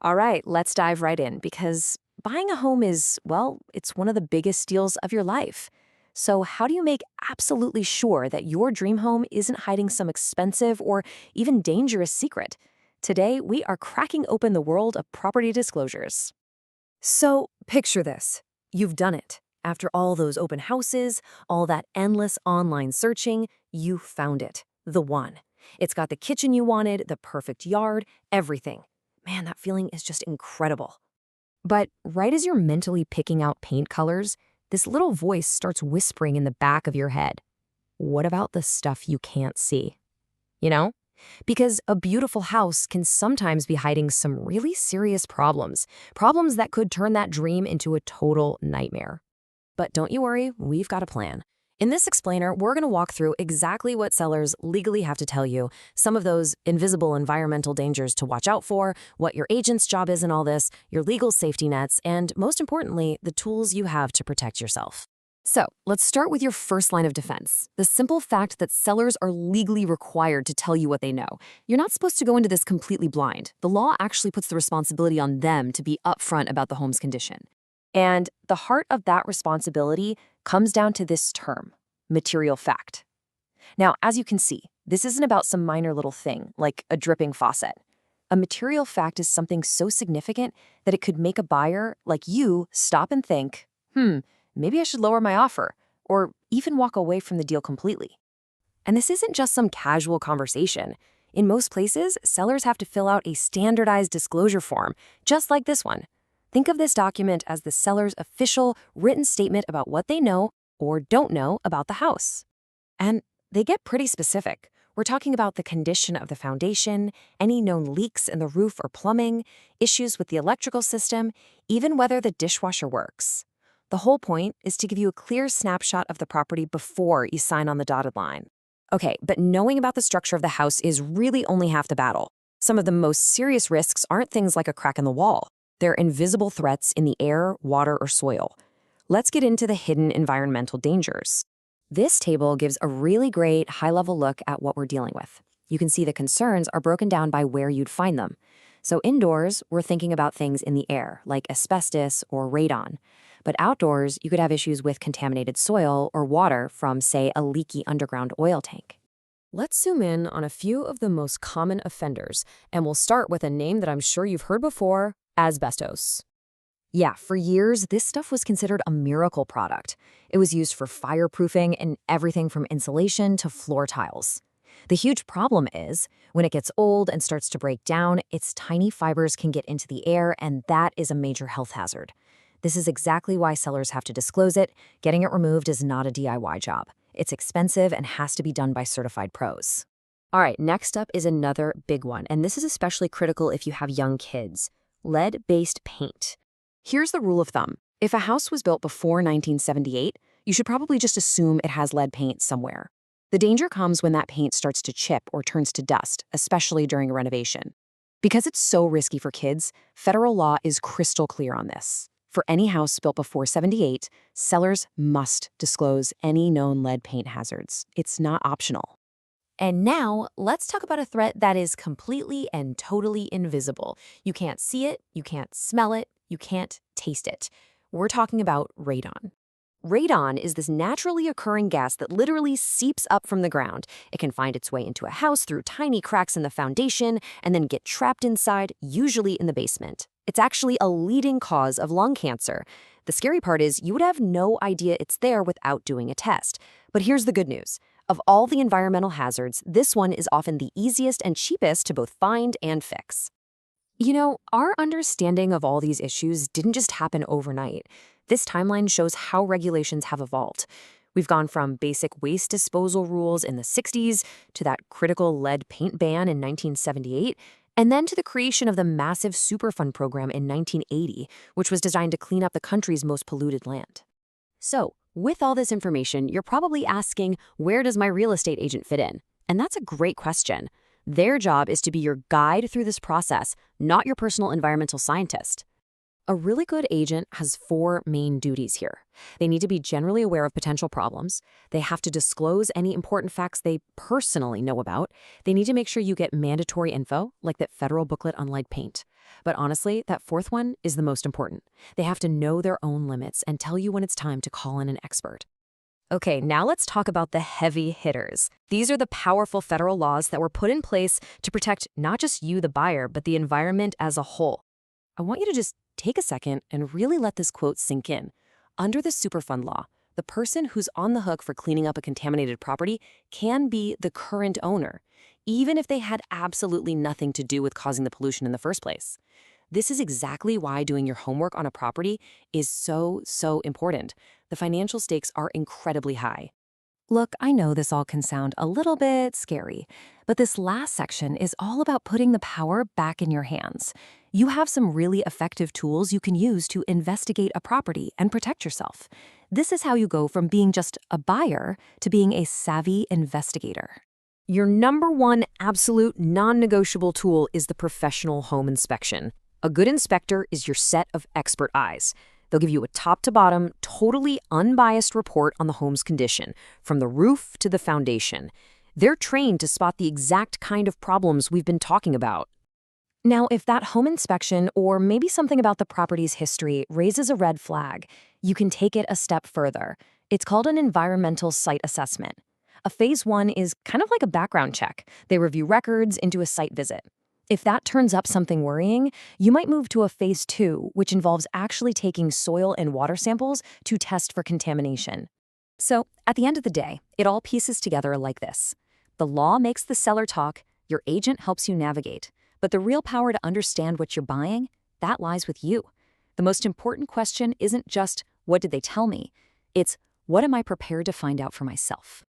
All right, let's dive right in because buying a home is, well, it's one of the biggest deals of your life. So, how do you make absolutely sure that your dream home isn't hiding some expensive or even dangerous secret? Today, we are cracking open the world of property disclosures. So, picture this. You've done it. After all those open houses, all that endless online searching, you found it. The one. It's got the kitchen you wanted, the perfect yard, everything. Man, that feeling is just incredible. But right as you're mentally picking out paint colors, this little voice starts whispering in the back of your head. What about the stuff you can't see? You know? Because a beautiful house can sometimes be hiding some really serious problems that could turn that dream into a total nightmare. But don't you worry, we've got a plan. In this explainer, we're going to walk through exactly what sellers legally have to tell you, some of those invisible environmental dangers to watch out for, what your agent's job is in all this, your legal safety nets, and most importantly, the tools you have to protect yourself. So, let's start with your first line of defense, the simple fact that sellers are legally required to tell you what they know. You're not supposed to go into this completely blind. The law actually puts the responsibility on them to be upfront about the home's condition. And the heart of that responsibility comes down to this term, material fact. Now, as you can see, this isn't about some minor little thing, like a dripping faucet. A material fact is something so significant that it could make a buyer, like you, stop and think, maybe I should lower my offer, or even walk away from the deal completely. And this isn't just some casual conversation. In most places, sellers have to fill out a standardized disclosure form, just like this one. Think of this document as the seller's official written statement about what they know or don't know about the house. And they get pretty specific. We're talking about the condition of the foundation, any known leaks in the roof or plumbing, issues with the electrical system, even whether the dishwasher works. The whole point is to give you a clear snapshot of the property before you sign on the dotted line. Okay, but knowing about the structure of the house is really only half the battle. Some of the most serious risks aren't things like a crack in the wall. They're invisible threats in the air, water, or soil. Let's get into the hidden environmental dangers. This table gives a really great high-level look at what we're dealing with. You can see the concerns are broken down by where you'd find them. So indoors, we're thinking about things in the air, like asbestos or radon. But outdoors, you could have issues with contaminated soil or water from, say, a leaky underground oil tank. Let's zoom in on a few of the most common offenders, and we'll start with a name that I'm sure you've heard before, asbestos. Yeah, for years, this stuff was considered a miracle product. It was used for fireproofing and everything from insulation to floor tiles. The huge problem is, when it gets old and starts to break down, its tiny fibers can get into the air, and that is a major health hazard. This is exactly why sellers have to disclose it. Getting it removed is not a DIY job. It's expensive and has to be done by certified pros. All right, next up is another big one, and this is especially critical if you have young kids. Lead-based paint. Here's the rule of thumb. If a house was built before 1978, you should probably just assume it has lead paint somewhere. The danger comes when that paint starts to chip or turns to dust, especially during a renovation. Because it's so risky for kids, federal law is crystal clear on this. For any house built before 78, sellers must disclose any known lead paint hazards. It's not optional. And now, let's talk about a threat that is completely and totally invisible. You can't see it, you can't smell it, you can't taste it. We're talking about radon. Radon is this naturally occurring gas that literally seeps up from the ground. It can find its way into a house through tiny cracks in the foundation and then get trapped inside, usually in the basement. It's actually a leading cause of lung cancer. The scary part is you would have no idea it's there without doing a test. But here's the good news. Of all the environmental hazards, this one is often the easiest and cheapest to both find and fix. You know, our understanding of all these issues didn't just happen overnight. This timeline shows how regulations have evolved. We've gone from basic waste disposal rules in the 60s to that critical lead paint ban in 1978, and then to the creation of the massive Superfund program in 1980, which was designed to clean up the country's most polluted land. So, with all this information, you're probably asking, where does my real estate agent fit in? And that's a great question. Their job is to be your guide through this process, not your personal environmental scientist. A really good agent has four main duties here. They need to be generally aware of potential problems. They have to disclose any important facts they personally know about. They need to make sure you get mandatory info, like that federal booklet on lead paint. But honestly, that fourth one is the most important. They have to know their own limits and tell you when it's time to call in an expert. Okay, now let's talk about the heavy hitters. These are the powerful federal laws that were put in place to protect not just you, the buyer, but the environment as a whole. I want you to just take a second and really let this quote sink in. Under the Superfund law, the person who's on the hook for cleaning up a contaminated property can be the current owner, even if they had absolutely nothing to do with causing the pollution in the first place. This is exactly why doing your homework on a property is so important. The financial stakes are incredibly high. Look, I know this all can sound a little bit scary, but this last section is all about putting the power back in your hands. You have some really effective tools you can use to investigate a property and protect yourself. This is how you go from being just a buyer to being a savvy investigator. Your number one absolute non-negotiable tool is the professional home inspection. A good inspector is your set of expert eyes. They'll give you a top-to-bottom, totally unbiased report on the home's condition, from the roof to the foundation. They're trained to spot the exact kind of problems we've been talking about. Now, if that home inspection or maybe something about the property's history raises a red flag, you can take it a step further. It's called an environmental site assessment. A phase one is kind of like a background check. They review records into a site visit. If that turns up something worrying, you might move to a phase two, which involves actually taking soil and water samples to test for contamination. So, at the end of the day, it all pieces together like this. The law makes the seller talk, your agent helps you navigate, but the real power to understand what you're buying, that lies with you. The most important question isn't just, what did they tell me? It's, what am I prepared to find out for myself?